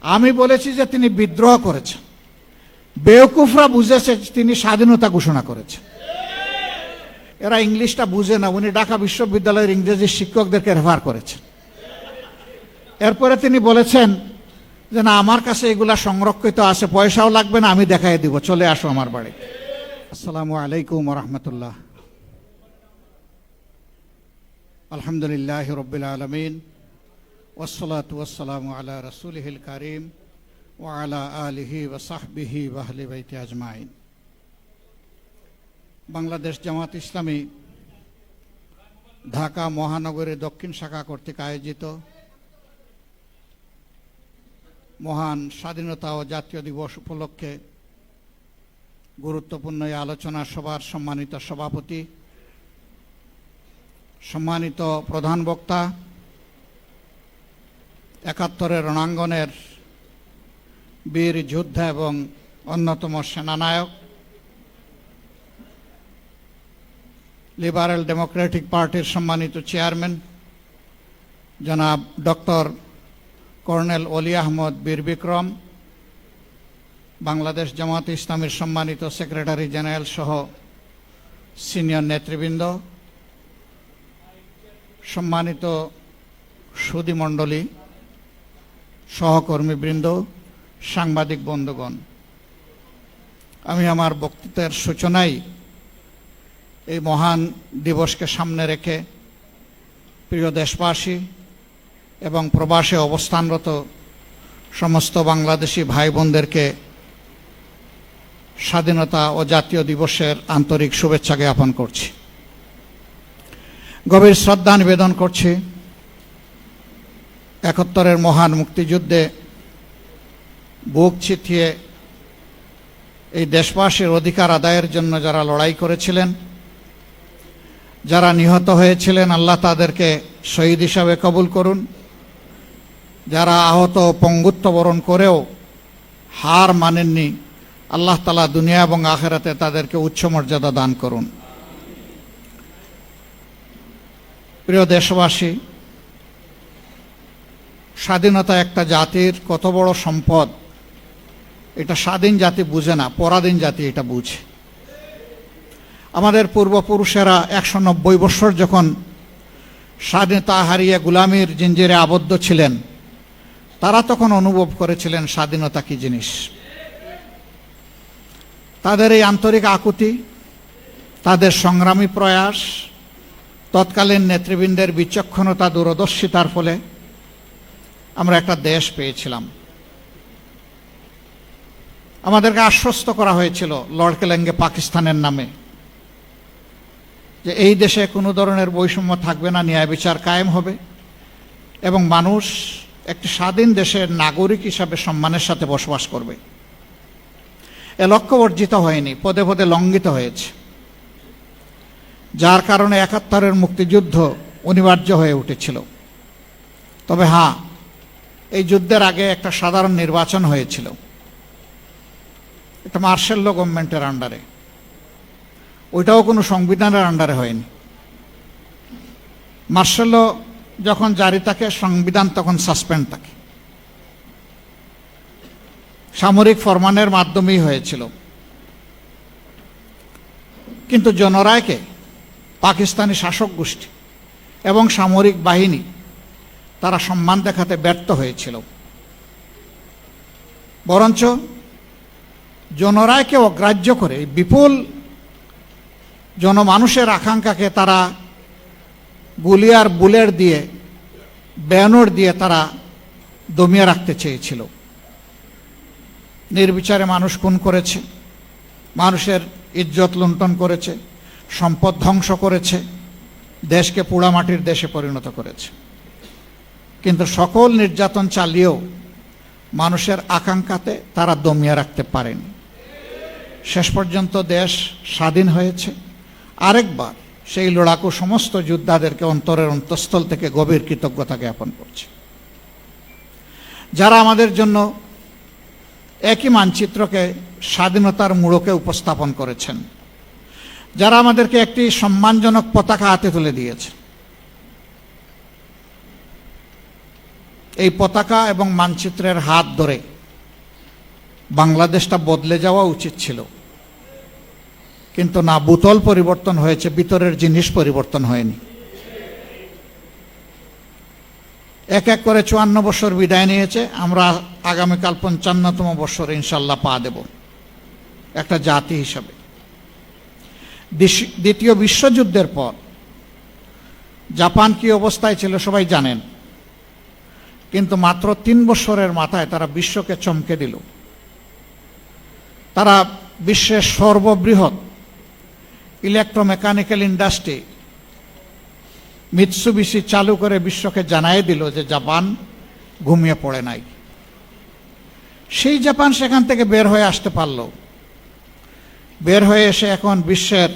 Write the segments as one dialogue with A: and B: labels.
A: আমি বলেছি যে তিনি বিদ্রোহ করেছেন, বেওকুফরা বুঝেছে তিনি স্বাধীনতা ঘোষণা করেছেন। এরা ইংলিশটা বুঝে না, উনি ঢাকা বিশ্ববিদ্যালয়ের ইংরেজি শিক্ষকদেরকে রেফার করেছেন। এরপরে তিনি বলেছেন যে না, আমার কাছে এগুলা সংরক্ষিত আছে, পয়সাও লাগবে না, আমি দেখাই দিব, চলে আসো আমার বাড়ি। আসসালামু আলাইকুম ওয়া রাহমাতুল্লাহ। আলহামদুলিল্লাহ রাব্বিল আলামিন ওয়াসসালাতু ওয়াসসালামু আলা রাসূলিহিল কারীম ওয়া আলা আলিহি ওয়া সাহবিহি ওয়া আহলি বাইতি আজমাইন। বাংলাদেশ জামাত ইসলামী ঢাকা মহানগরীর দক্ষিণ শাখা কর্তৃক আয়োজিত মহান স্বাধীনতা ও জাতীয় দিবস উপলক্ষে গুরুত্বপূর্ণ এই আলোচনা সভার সম্মানিত সভাপতি, সম্মানিত প্রধান বক্তা, ৭১-এর রণাঙ্গনের বীর যোদ্ধা এবং অন্যতম সেনানায়ক, লিবারেল ডেমোক্রেটিক পার্টির সম্মানিত চেয়ারম্যান জনাব ডক্টর কর্নেল অলি আহমদ বীর বিক্রম, বাংলাদেশ জামাত ইসলামীর সম্মানিত সেক্রেটারি জেনারেল সহ সিনিয়র নেতৃবৃন্দ, সম্মানিত সুধীমণ্ডলী, সহকর্মীবৃন্দ, সাংবাদিক বন্ধুগণ, আমি আমার বক্তৃতার সূচনায় এই মহান দিবসকে সামনে রেখে প্রিয় দেশবাসী এবং প্রবাসে অবস্থানরত সমস্ত বাংলাদেশি ভাই বোনদেরকে স্বাধীনতা ও জাতীয় দিবসের আন্তরিক শুভেচ্ছা জ্ঞাপন করছি। গভীর শ্রদ্ধা নিবেদন করছি ৭১-এর মহান মুক্তিযুদ্ধে বুক চিতিয়ে এই দেশবাসীর অধিকার আদায়ের জন্য যারা লড়াই করেছিলেন, যারা নিহত হয়েছিলেন, আল্লাহ তাদেরকে শহীদ হিসাবে কবুল করুন। যারা আহত পঙ্গুত্ব বরণ করেও হার মানেননি, আল্লাহ তাআলা দুনিয়া এবং আখিরাতে তাদেরকে উচ্চ মর্যাদা দান করুন। প্রিয় দেশবাসী, স্বাধীনতা একটা জাতির কত বড় সম্পদ, এটা স্বাধীন জাতি বুঝে না, পরাধীন জাতি এটা বুঝে। আমাদের পূর্বপুরুষেরা ১৯০ বছর যখন স্বাধীনতা হারিয়ে গোলামির জিঞ্জিরে আবদ্ধ ছিলেন, তারা তখন অনুভব করেছিলেন স্বাধীনতা কি জিনিস। তাদের এই আন্তরিক আকুতি, তাদের সংগ্রামী প্রয়াস, তৎকালীন নেতৃবৃন্দের বিচক্ষণতা, দূরদর্শিতার ফলে আমরা একটা দেশ পেয়েছিলাম। আমাদেরকে আশ্বস্ত করা হয়েছিল লর্ড কেলেঙ্গে পাকিস্তানের নামে যে এই দেশে কোনো ধরনের বৈষম্য থাকবে না, ন্যায় বিচার কায়েম হবে এবং মানুষ একটি স্বাধীন দেশের নাগরিক হিসাবে সম্মানের সাথে বসবাস করবে। এ লক্ষ্য অর্জিত হয়নি, পদে পদে লঙ্ঘিত হয়েছে, যার কারণে ৭১-এর মুক্তিযুদ্ধ অনিবার্য হয়ে উঠেছিল। তবে হ্যাঁ, এই যুদ্ধের আগে একটা সাধারণ নির্বাচন হয়েছিল, এটা মার্শাল ল গভর্নমেন্টের আন্ডারে, ওইটাও কোনো সংবিধানের আন্ডারে হয়নি। মার্শাল ল যখন জারি থাকে, সংবিধান তখন সাসপেন্ড থাকে, সামরিক ফরমানের মাধ্যমেই হয়েছিল। কিন্তু জনরায়কে পাকিস্তানি শাসক গোষ্ঠী এবং সামরিক বাহিনী তারা সম্মান দেখাতে ব্যর্থ হয়েছিল। বরঞ্চ জনরায়কে অগ্রাহ্য করে বিপুল জনমানুষের আকাঙ্ক্ষাকে তারা গুলি আর বুলেট দিয়ে, ব্যানর দিয়ে তারা দমিয়ে রাখতে চেয়েছিল। নির্বিচারে মানুষ খুন করেছে, মানুষের ইজ্জত লুণ্ঠন করেছে, সম্পদ ধ্বংস করেছে, দেশকে পোড়ামাটির দেশে পরিণত করেছে। কিন্তু সকল নির্যাতন চালিয়েও মানুষের আকাঙ্ক্ষাতে তারা দমিয়ে রাখতে পারেনি। শেষ পর্যন্ত দেশ স্বাধীন হয়েছে। আরেকবার সেই লড়াকু সমস্ত যোদ্ধাদেরকে অন্তরের অন্তঃস্থল থেকে গভীর কৃতজ্ঞতা জ্ঞাপন করছে, যারা আমাদের জন্য একই মানচিত্রকে স্বাধীনতার মূঢ়কে উপস্থাপন করেছেন, যারা আমাদেরকে একটি সম্মানজনক পতাকা হাতে তুলে দিয়েছে। এই পতাকা এবং মানচিত্রের হাত ধরে বাংলাদেশটা বদলে যাওয়া উচিত ছিল, কিন্তু না, বোতল পরিবর্তন হয়েছে, ভিতরের জিনিস পরিবর্তন হয়নি। এক এক করে ৫৪ বছর বিদায় নিয়েছে, আমরা আগামীকাল ৫৫তম বছরে ইনশাল্লাহ পা দেব একটা জাতি হিসাবে। দ্বিতীয় বিশ্বযুদ্ধের পর জাপান কি অবস্থায় ছিল সবাই জানেন, কিন্তু মাত্র ৩ বছরের মাথায় তারা বিশ্বকে চমকে দিল। তারা বিশ্বের সর্ববৃহৎ ইলেকট্রোমেকানিক্যাল ইন্ডাস্ট্রি মিৎসুবিশি চালু করে বিশ্বকে জানাই দিল যে জাপান ঘুমিয়ে পড়ে নাই। সেই জাপান সেখান থেকে বের হয়ে আসতে পারল, বের হয়ে এসে এখন বিশ্বের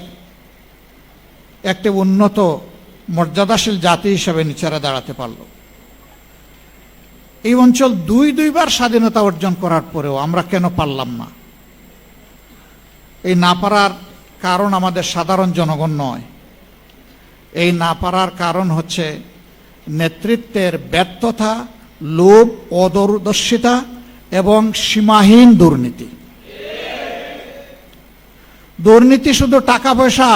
A: একটি উন্নত মর্যাদাশীল জাতি হিসেবে নিচেরা দাঁড়াতে পারল। এই অঞ্চল দুইবার স্বাধীনতা অর্জন করার পরেও আমরা কেন পারলাম না? এই না পারার কারণ আমাদের সাধারণ জনগণ নয়, এই না পারার কারণ হচ্ছে নেতৃত্বের ব্যর্থতা, লোভ, অদূরদর্শিতা এবং সীমাহীন দুর্নীতি। দুর্নীতি শুধু টাকা পয়সা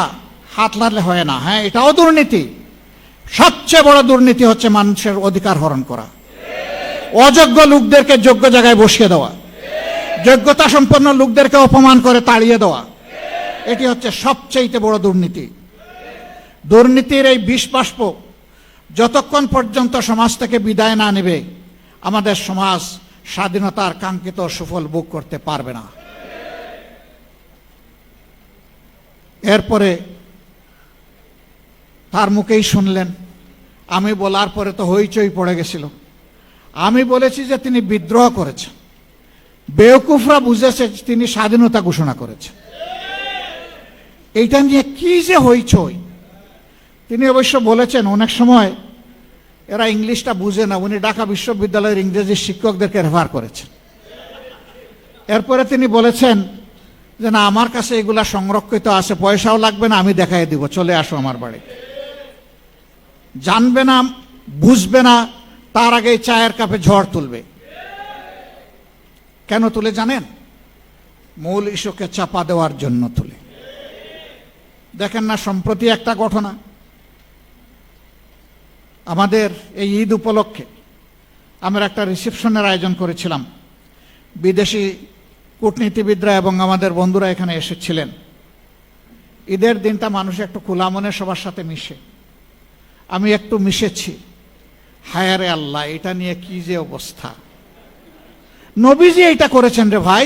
A: হাত লাগলে হয় না, হ্যাঁ এটাও দুর্নীতি। সবচেয়ে বড় দুর্নীতি হচ্ছে মানুষের অধিকার হরণ করা, অযোগ্য লোকদেরকে যোগ্য জায়গায় বসিয়ে দেওয়া, যোগ্যতা সম্পন্ন লোকদেরকে অপমান করে তাড়িয়ে দেওয়া, এটি হচ্ছে সবচেয়ে বড় দুর্নীতি। দুর্নীতির এই বিষ বাষ্প যতক্ষণ পর্যন্ত সমাজ থেকে বিদায় না নেবে, আমাদের সমাজ স্বাধীনতার কাঙ্ক্ষিত সুফল ভোগ করতে পারবে না। এরপরে তার মুখেই শুনলেন, আমি বলার পরে তো হইচই পড়ে গেছিল। আমি বলেছি যে তিনি বিদ্রোহ করেছেন, বেওকুফরা বুঝেছে তিনি স্বাধীনতা ঘোষণা করেছেন। এইটা নিয়ে কি যে হইচই। তিনি অবশ্য বলেছেন অনেক সময় এরা ইংলিশটা বুঝে না, উনি ঢাকা বিশ্ববিদ্যালয়ের ইংরেজি শিক্ষকদেরকে রেফার করেছেন। এরপরে তিনি বলেছেন যে না, আমার কাছে এগুলা সংরক্ষিত আছে, পয়সাও লাগবে না, আমি দেখাই দিব, চলে আসো আমার বাড়ি। জানবে না, বুঝবে না, তার আগে চায়ের কাপে ঝড় তুলবে। কেন তুলে জানেন? মূল ইস্যুকে চাপা দেওয়ার জন্য তুলে। দেখেন না, সম্প্রতি একটা ঘটনা, আমাদের এই ঈদ উপলক্ষে আমরা একটা রিসেপশনের আয়োজন করেছিলাম। বিদেশি কূটনীতিবিদরা এবং আমাদের বন্ধুরা এখানে এসেছিলেন। ঈদের দিনটা মানুষ একটু খোলা মনে সবার সাথে মিশে, আমি একটু মিশেছি। হায়ারে আল্লাহ, এটা নিয়ে কি যে অবস্থা। নবীজি এটা করেছেন রে ভাই,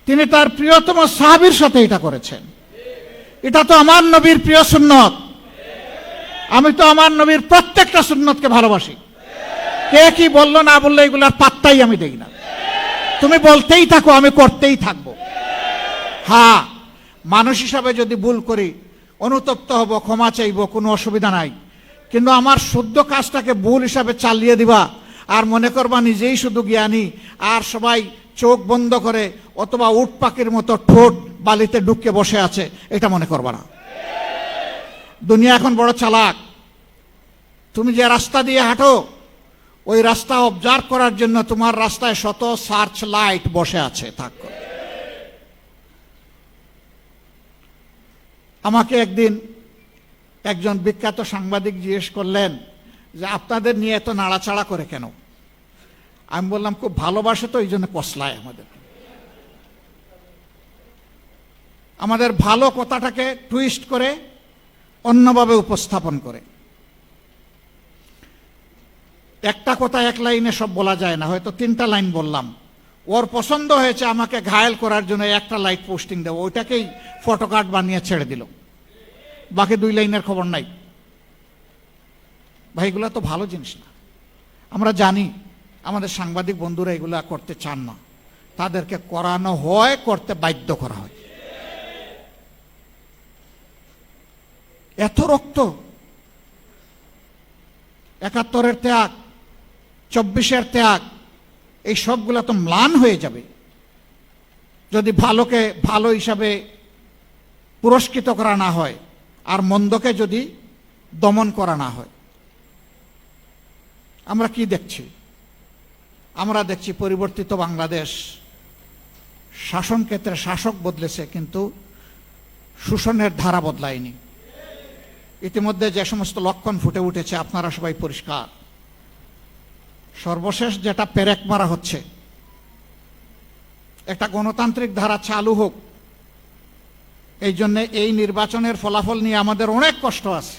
A: তিনি তার প্রিয়তম সাহাবীর সাথে এটা করেছেন। এটা তো আমার নবীর প্রিয় সুন্নত। আমি তো আমার নবীর প্রত্যেকটা সুন্নতকে ভালোবাসি। কে কি বললো না বললো এগুলার পাত্তাই আমি দেই না। তুমি বলতেই থাকো, আমি করতেই থাকবো। হ্যাঁ, মানুষ হিসাবে যদি ভুল করি অনুতপ্ত হব, ক্ষমা চাইব, কোনো অসুবিধা নাই। কিন্তু আমার শুদ্ধ কাজটাকে ভুল হিসাবে চালিয়ে দিবা আর মনে করবা নিজেই শুধু জ্ঞানী, আর সবাই চোখ বন্ধ করে অথবা উট পাখির মতো ঠোঁট বালিতে ঢুকে বসে আছে, এটা মনে করবা না। দুনিয়া এখন বড় চালাক। তুমি যে রাস্তা দিয়ে হাঁটো, ওই রাস্তা অবজার্ভ করার জন্য তোমার রাস্তায় শত সার্চ লাইট বসে আছে। থাকো। আমাকে একদিন একজন বিখ্যাত সাংবাদিক জিজ্ঞেস করলেন যে আপনাদের নিয়ে এত নাড়াচাড়া করে কেন? আমি বললাম খুব ভালোবাসে তো, এই জন্য কসলায় আমাদের ভালো কথাটাকে টুইস্ট করে অন্যভাবে উপস্থাপন করে। একটা কথা এক লাইনে সব বলা যায় না, হয়তো 3টা লাইন বললাম, ওর পছন্দ হয়েছে আমাকে ঘায়েল করার জন্য একটা লাইট পোস্টিং দেবো, ওইটাকেই ফটোকার্ড বানিয়ে ছেড়ে দিল, বাকি 2 লাইনের খবর নাই। ভাই, এগুলো তো ভালো জিনিস না। আমরা জানি আমাদের সাংবাদিক বন্ধুরা এগুলা করতে চান না, তাদেরকে করানো হয়, করতে বাধ্য করা হয়। এত রক্ত, 71-এর ত্যাগ, 24-এর ত্যাগ, এই সবগুলো তো ম্লান হয়ে যাবে যদি ভালোকে ভালো হিসাবে পুরস্কৃত করা না হয় আর মন্দকে যদি দমন করা না হয়। আমরা কি দেখছি? আমরা দেখছি পরিবর্তিত বাংলাদেশ। শাসন ক্ষেত্রে শাসক বদলেছে, কিন্তু শোষণের ধারা বদলায়নি। ইতিমধ্যে যে সমস্ত লক্ষণ ফুটে উঠেছে আপনারা সবাই পরিষ্কার। সর্বশেষ যেটা পেরেক মারা হচ্ছে, একটা গণতান্ত্রিক ধারা চালু হোক, এই জন্য এই নির্বাচনের ফলাফল নিয়ে আমাদের অনেক কষ্ট আছে।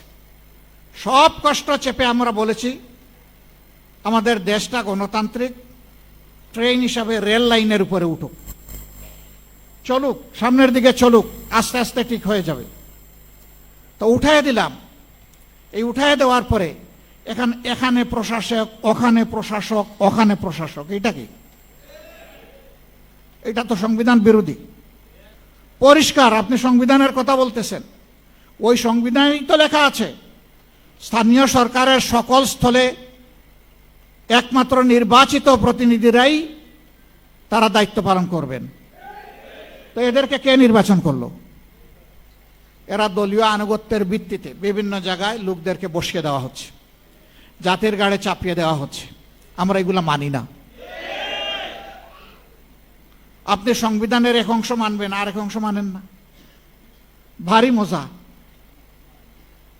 A: সব কষ্ট চেপে আমরা বলেছি আমাদের দেশটা গণতান্ত্রিক ট্রেন হিসাবে রেল লাইনের উপরে উঠুক, চলুক, সামনের দিকে চলুক, আস্তে আস্তে ঠিক হয়ে যাবে। তো উঠায় দিলাম। এই উঠায় দেওয়ার পরে এখানে প্রশাসক, ওখানে প্রশাসক, ওখানে প্রশাসক, এটা কি? এটা তো সংবিধান বিরোধী। পরিষ্কার আপনি সংবিধানের কথা বলতেছেন, ওই সংবিধানেই তো লেখা আছে স্থানীয় সরকারের সকল স্থলে একমাত্র নির্বাচিত প্রতিনিধিরাই তারা দায়িত্ব পালন করবেন। তো এদেরকে কে নির্বাচন করলো? এরা দলীয় আনুগত্যের ভিত্তিতে বিভিন্ন জায়গায় লোকদেরকে বসিয়ে দেওয়া হচ্ছে, জাতির গাড়ে চাপিয়ে দেওয়া হচ্ছে। আমরা এগুলা মানি না। আপনি সংবিধানের এক অংশ মানবেন, আর এক অংশ মানেন না। ভারী মজা।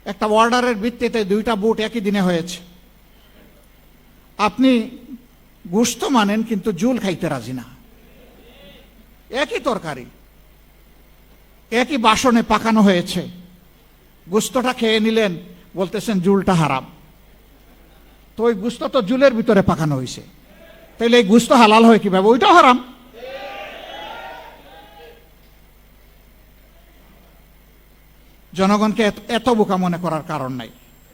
A: একটা অর্ডারের ভিত্তিতে দুইটা ভোট একই দিনে হয়েছে। আপনি গোশত মানেন, কিন্তু জুল খাইতে রাজি না। একই তরকারি, একই বাসনে পাকানো হয়েছে, গোশতটা খেয়ে নিলেন, বলতেছেন জুলটা হারাম। তো ওই গোশত তো জুলের ভিতরে পাকানো হয়েছে, তাইলে এই গোশত হালাল হয় কিভাবে? ওইটাও হারাম। জনগণকে এত বোকা মনে করার কারণ নাই।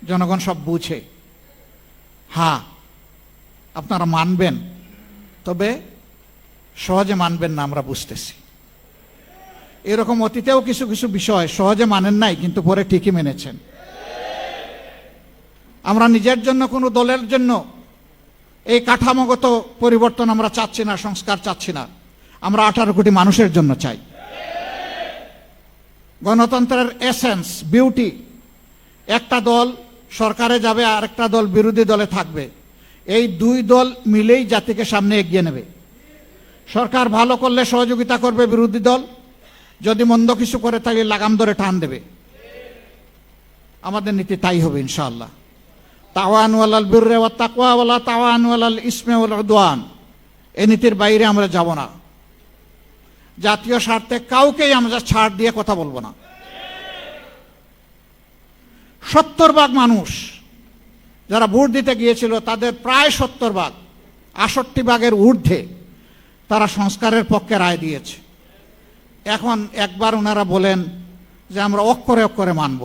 A: জনগণ সব বুঝে। হ্যাঁ, আপনারা মানবেন, তবে সহজে মানবেন না, আমরা বুঝতেছি। এরকম অতীতেও কিছু কিছু বিষয় সহজে মানেন নাই, কিন্তু পরে ঠিকই মেনেছেন। আমরা নিজের জন্য, কোনো দলের জন্য এই কাঠামোগত পরিবর্তন আমরা চাচ্ছি না, সংস্কার চাচ্ছি না। আমরা 18 কোটি মানুষের জন্য চাই। গণতন্ত্রের এসেন্স, বিউটি, একটা দল সরকারে যাবে আর একটা দল বিরোধী দলে থাকবে, এই দুই দল মিলেই জাতিকে সামনে এগিয়ে নেবে। সরকার ভালো করলে সহযোগিতা করবে বিরোধী দল, যদি মন্দ কিছু করে তাহলে লাগাম ধরে টান দেবে। আমাদের নীতি তাই হবে ইনশাআল্লাহ। তাওয়ানু আলাল বিররি ওয়াত তাকওয়া ওয়ালা তাওয়ানু আলাল ইসমি ওয়াল উদওয়ান। এই নীতির বাইরে আমরা যাব না। জাতীয় স্বার্থে কাউকেই আমরা ছাড় দিয়ে কথা বলবো না। 70% মানুষ যারা ভোট দিতে গিয়েছিল, তাদের প্রায় 70%, 68% ঊর্ধ্বে তারা সংস্কারের পক্ষে রায় দিয়েছে। এখন একবার ওনারা বলেন যে আমরা অক্ষরে অক্ষরে মানব,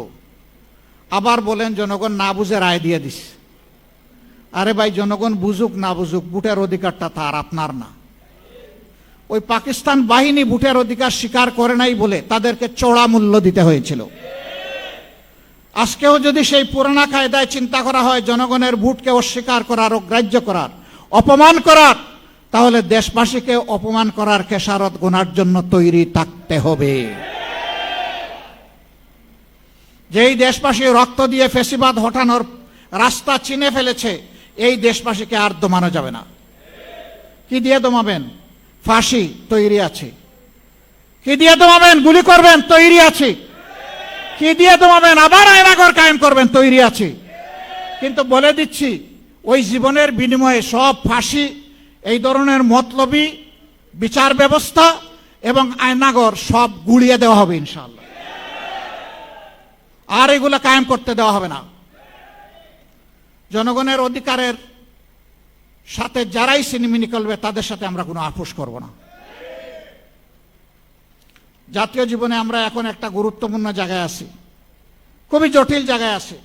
A: আবার বলেন জনগণ না বুঝে রায় দিয়ে দিস। আরে ভাই, জনগণ বুঝুক না বুঝুক, ভোটের অধিকারটা তার, আপনার না। ওই পাকিস্তান বাহিনী ভোটের অধিকার স্বীকার করে নাই বলে তাদেরকে চড়া মূল্য দিতে হয়েছিল। আজকেও যদি সেই পুরানা কায়দায় চিন্তা করা হয় জনগণের ভোটকে অস্বীকার করার, অগ্রাহ্য করার, অপমান করার, তাহলে দেশবাসীকে অপমান করার খেসারত গোনার জন্য তৈরি থাকতে হবে। যেই দেশবাসী রক্ত দিয়ে ফ্যাসিবাদ হটানোর রাস্তা চিনে ফেলেছে, এই দেশবাসীকে আর দমানো যাবে না। কি দিয়ে দমাবেন? ফাঁসি, তৈরি আছে। কি দিয়ে দমাবেন? গুলি করবেন, তৈরি আছে। কি দিয়ে দমাবেন? আবার আয়নাঘর কায়েম করবেন, তৈরি আছে। কিন্তু বলে দিচ্ছি, ওই জীবনের বিনিময়ে সব ফাঁসি, এই ধরনের মতলবী বিচার ব্যবস্থা এবং আয়নাঘর সব গুড়িয়ে দেওয়া হবে ইনশাআল্লাহ। আর এগুলো কায়েম করতে দেওয়া হবে না। জনগণের অধিকারের সাথে যারাই সিনেমিনি করবে, তাদের সাথে আমরা কোনো আপোষ করব না। জাতীয় জীবনে আমরা এখন একটা গুরুত্বপূর্ণ জায়গায় আছি, খুবই জটিল জায়গায় আছি।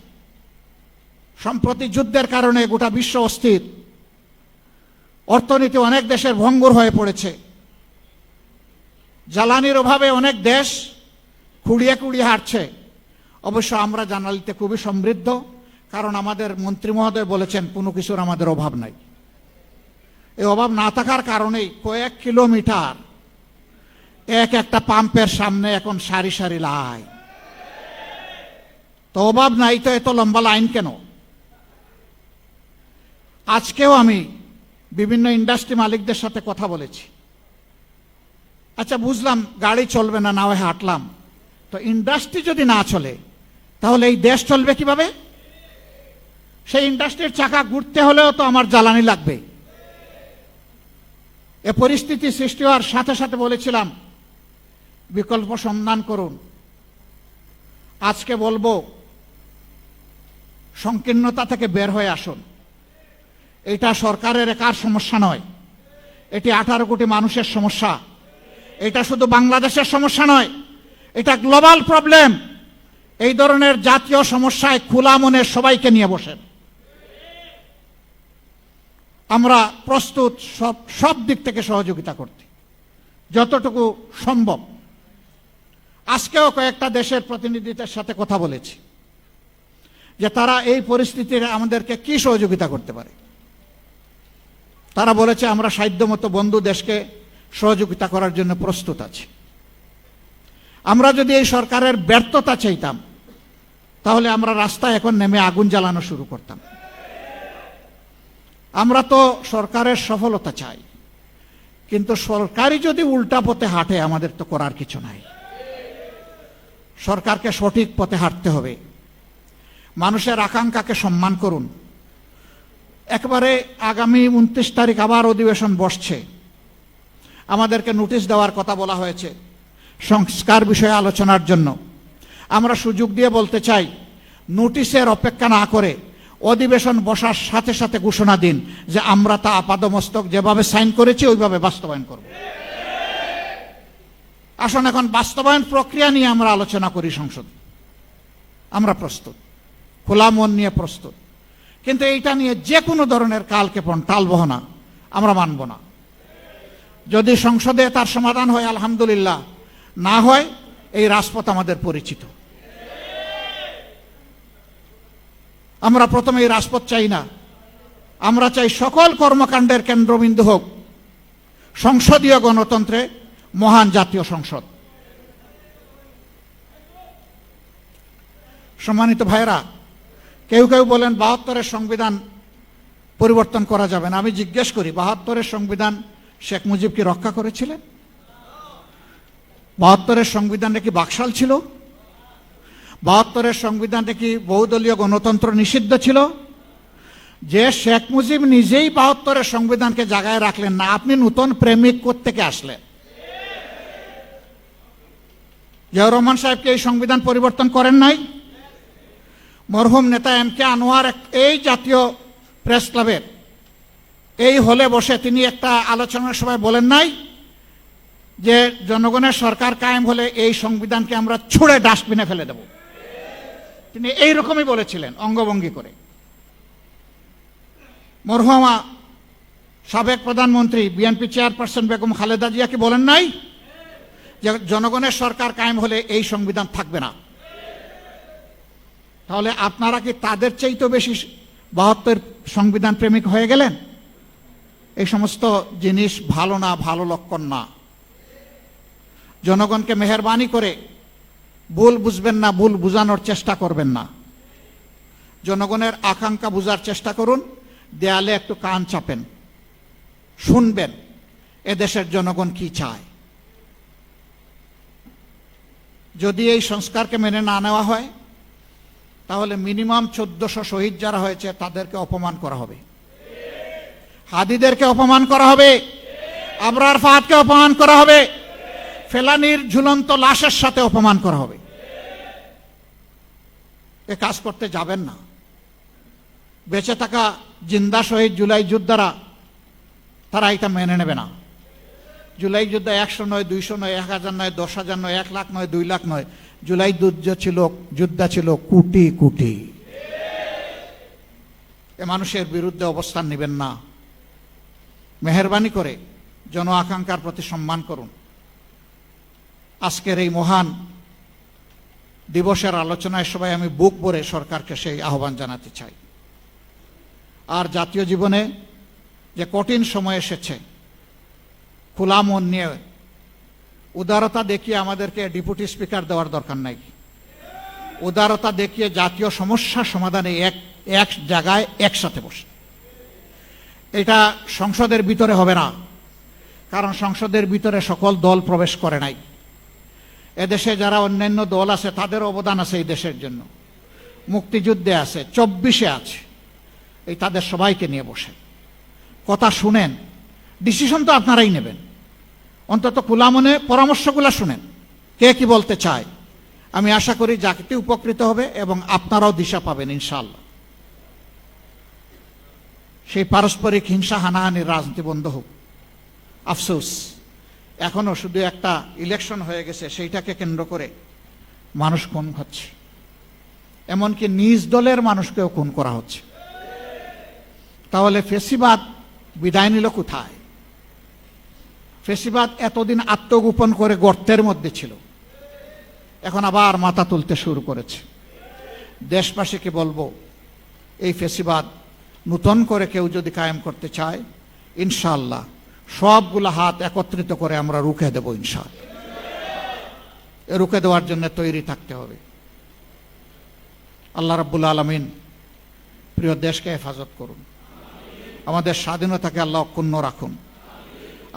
A: সম্প্রতি যুদ্ধের কারণে গোটা বিশ্ব অস্থির, অর্থনীতি অনেক দেশের ভঙ্গুর হয়ে পড়েছে। জ্বালানির অভাবে অনেক দেশ খুঁড়িয়ে খুঁড়িয়ে হাঁটছে। অবশ্য আমরা জ্বালানিতে খুবই সমৃদ্ধ, কারণ আমাদের মন্ত্রী মহোদয় বলেছেন কোনো কিছুর আমাদের অভাব নাই। এই অভাব না থাকার কারণেই কয়েক কিলোমিটার একটা পাম্পের সামনে এখন সারি সারি লাইন। তো অভাব নাই তো এত লম্বা লাইন কেন? আজকেও আমি বিভিন্ন ইন্ডাস্ট্রি মালিকদের সাথে কথা বলেছি। আচ্ছা, বুঝলাম গাড়ি চলবে না, না হয় হাঁটলাম, তো ইন্ডাস্ট্রি যদি না চলে তাহলে এই দেশ চলবে কিভাবে? সেই ইন্ডাস্ট্রির চাকা ঘুরতে হলেও তো আমার জ্বালানি লাগবে। এ পরিস্থিতি সৃষ্টি হওয়ার সাথে সাথে বলেছিলাম বিকল্প সন্ধান করুন। আজকে বলবো সংকীর্ণতা থেকে বের হয়ে আসুন। এটা সরকারের একার সমস্যা নয়, এটি 18 কোটি মানুষের সমস্যা। এটা শুধু বাংলাদেশের সমস্যা নয়, এটা গ্লোবাল প্রবলেম। এই ধরনের জাতীয় সমস্যায় খোলা মনে সবাইকে নিয়ে বসেন। আমরা প্রস্তুত সব দিক থেকে সহযোগিতা করতে, যতটুকু সম্ভব। আজকেও কয়েকটা দেশের প্রতিনিধিদের সাথে কথা বলেছি যে তারা এই পরিস্থিতিতে আমাদেরকে কি সহযোগিতা করতে পারে। তারা বলেছে আমরা সাধ্যমতো বন্ধু দেশকে সহযোগিতা করার জন্য প্রস্তুত আছি। আমরা যদি এই সরকারের ব্যর্থতা চাইতাম তাহলে আমরা রাস্তায় এখন নেমে আগুন জ্বালানো শুরু করতাম। আমরা তো সরকারের সফলতা চাই, কিন্তু সরকারই যদি উল্টা পথে হাঁটে আমাদের তো করার কিছু নাই। সরকারকে সঠিক পথে হাঁটতে হবে। মানুষের আকাঙ্ক্ষাকে সম্মান করুন। একবারে আগামী 29 তারিখ আবার অধিবেশন বসছে, আমাদেরকে নোটিশ দেওয়ার কথা বলা হয়েছে সংস্কার বিষয়ে আলোচনার জন্য। আমরা সুযোগ দিয়ে বলতে চাই, নোটিশের অপেক্ষা না করে অধিবেশন বসার সাথে সাথে ঘোষণা দিন যে আমরা তা আপাদমস্তক যেভাবে সাইন করেছি ওইভাবে বাস্তবায়ন করব। আসুন এখন বাস্তবায়ন প্রক্রিয়া নিয়ে আমরা আলোচনা করি সংসদে। আমরা প্রস্তুত, খোলা মন নিয়ে প্রস্তুত, কিন্তু এইটা নিয়ে যে কোনো ধরনের কালক্ষেপণ টালবাহানা আমরা মানব না। যদি সংসদে তার সমাধান হয় আলহামদুলিল্লাহ, না হয় এই রাজপথ আমাদের পরিচিত। আমরা প্রথমে এই রাজপথ চাই না, আমরা চাই সকল কর্মকাণ্ডের কেন্দ্রবিন্দু হোক সংসদীয় গণতন্ত্রে মহান জাতীয় সংসদ। সম্মানিত ভাইরা, কেউ কেউ বলেন 72-এর সংবিধান পরিবর্তন করা যাবে না। আমি জিজ্ঞেস করি, 72-এর সংবিধান শেখ মুজিব কি রক্ষা করেছিলেন? 72-এর সংবিধানটা কি বাকশাল ছিল? 72-এর সংবিধানটা কি বহুদলীয় গণতন্ত্র নিষিদ্ধ ছিল? যে শেখ মুজিব নিজেই 72-এর সংবিধানকে জাগায় রাখলেন না, আপনি নতুন প্রেমিক কোত্থেকে আসলেন? জিয়াউর রহমান সাহেবকে এই সংবিধান পরিবর্তন করেন নাই? মরহুম নেতা MK আনোয়ার এই জাতীয় প্রেস ক্লাবের এই হলে বসে তিনি একটা আলোচনার সময় বলেন নাই যে জনগণের সরকার কায়েম হলে এই সংবিধানকে আমরা ছুঁড়ে ডাস্টবিনে ফেলে দেব? তিনি এইরকমই বলেছিলেন অঙ্গভঙ্গি করে। মরহুমা সাবেক প্রধানমন্ত্রী বিএনপি চেয়ারপারসন বেগম খালেদা জিয়া কি বলেন নাই যে জনগণের সরকার কায়েম হলে এই সংবিধান থাকবে না? তাহলে আপনারা কি তাদের চাইতে বেশি 72 সংবিধান প্রেমিক হয়ে গেলেন? এই সমস্ত জিনিস ভালো না, ভালো লক্ষণ না। জনগণকে মেহেরবানি করে ভুল বুঝবেন না, ভুল বুঝানোর চেষ্টা করবেন না। জনগণের আকাঙ্ক্ষা বুঝার চেষ্টা করুন, দেয়ালে একটু কান চাপেন, শুনবেন এদেশের জনগণ কি চায়। যদি এই সংস্কারকে মেনে না নেওয়া হয় তাহলে মিনিমাম 1400 শহীদ যারা হয়েছে তাদেরকে অপমান করা হবে, হাদিদেরকে অপমান করা হবে, আবরার ফাহাদকে অপমান করা হবে, ফেলানির ঝুলন্ত লাশের সাথে অপমান করা হবে। এ কাজ করতে যাবেন না। বেঁচে থাকা জিন্দা শহীদ জুলাই যোদ্ধারা তারা এটা মেনে নেবে না। জুলাই যোদ্ধা 100 নয়, 200 নয়, 1000 নয়, 10,000 নয়, 1 লাখ নয়, 2 লাখ নয়। জুলাই যোদ্ধা ছিল কোটি কোটি। এ মানুষের বিরুদ্ধে অবস্থান নেবেন না। মেহেরবানি করে জন আকাঙ্ক্ষার প্রতি সম্মান করুন। আজকের এই মহান দিবসের আলোচনায় সবাই আমি বুক ভরে সরকারকে সেই আহ্বান জানাতে চাই। আর জাতীয় জীবনে যে কঠিন সময় এসেছে, খোলা মন নিয়ে উদারতা দেখিয়ে আমাদেরকে ডেপুটি স্পিকার দেওয়ার দরকার নাই। উদারতা দেখিয়ে জাতীয় সমস্যা সমাধানে এক জায়গায় একসাথে বসে এটা সংসদের ভিতরে হবে না, কারণ সংসদের ভিতরে সকল দল প্রবেশ করে নাই। এদেশে যারা অন্যান্য দল আছে তাদের অবদান আছে এই দেশের জন্য, মুক্তিযুদ্ধে আছে, 24-এ আছে, এই তাদের সবাইকে নিয়ে বসে কথা শুনেন, ডিসিশন তো আপনারাই নেবেন, অন্তত খোলা মনে পরামর্শগুলো শুনেন কে কি বলতে চায়। আমি আশা করি জাতিতে উপকৃত হবে এবং আপনারাও দিশা পাবেন ইনশাআল্লাহ। সেই পারস্পরিক হিংসা হানাহানির রাজনীতি বন্ধ হোক। আফসোস এখনো শুধু একটা ইলেকশন হয়ে গেছে, সেইটাকে কেন্দ্র করে মানুষ খুন হচ্ছে, এমনকি নিজ দলের মানুষকেও খুন করা হচ্ছে। তাহলে ফেসিবাদ বিদায় নিল কোথায়? ফেসিবাদ এতদিন আত্মগোপন করে গর্তের মধ্যে ছিল, এখন আবার মাথা তুলতে শুরু করেছে। দেশবাসীকে বলবো, এই ফেসিবাদ নূতন করে কেউ যদি কায়েম করতে চায়, ইনশাআল্লাহ সবগুলো হাত একত্রিত করে আমরা রুখে দেব ইনশাআল্লাহ। রুখে দেওয়ার জন্য তৈরি থাকতে হবে। আল্লাহ রাব্বুল আলামিন প্রিয় দেশকে হেফাজত করুন, আমাদের স্বাধীনতাকে আল্লাহ অক্ষুণ্ণ রাখুন,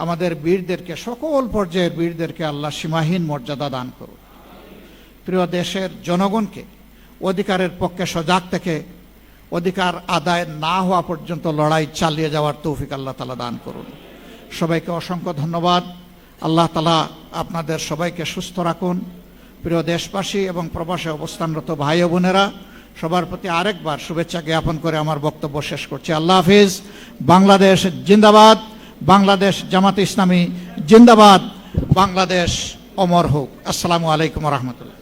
A: আমাদের বীরদেরকে, সকল পর্যায়ের বীরদেরকে আল্লাহ সীমাহীন মর্যাদা দান করুন। প্রিয় দেশের জনগণকে অধিকারের পক্ষে সজাগ থেকে অধিকার আদায় না হওয়া পর্যন্ত লড়াই চালিয়ে যাওয়ার তৌফিক আল্লাহ তাআলা দান করুন। সবাইকে অসংখ্য ধন্যবাদ। আল্লাহ তাআলা আপনাদের সবাইকে সুস্থ রাখুন। প্রিয় দেশবাসী এবং প্রবাসে অবস্থানরত ভাই ও বোনেরা, সবার প্রতি আরেকবার শুভেচ্ছা জ্ঞাপন করে আমার বক্তব্য শেষ করছি। আল্লাহ হাফিজ। বাংলাদেশ জিন্দাবাদ, বাংলাদেশ জামাতে ইসলামী জিন্দাবাদ, বাংলাদেশ অমর হোক। আসসালামু আলাইকুম ওয়া রাহমাতুল্লাহ।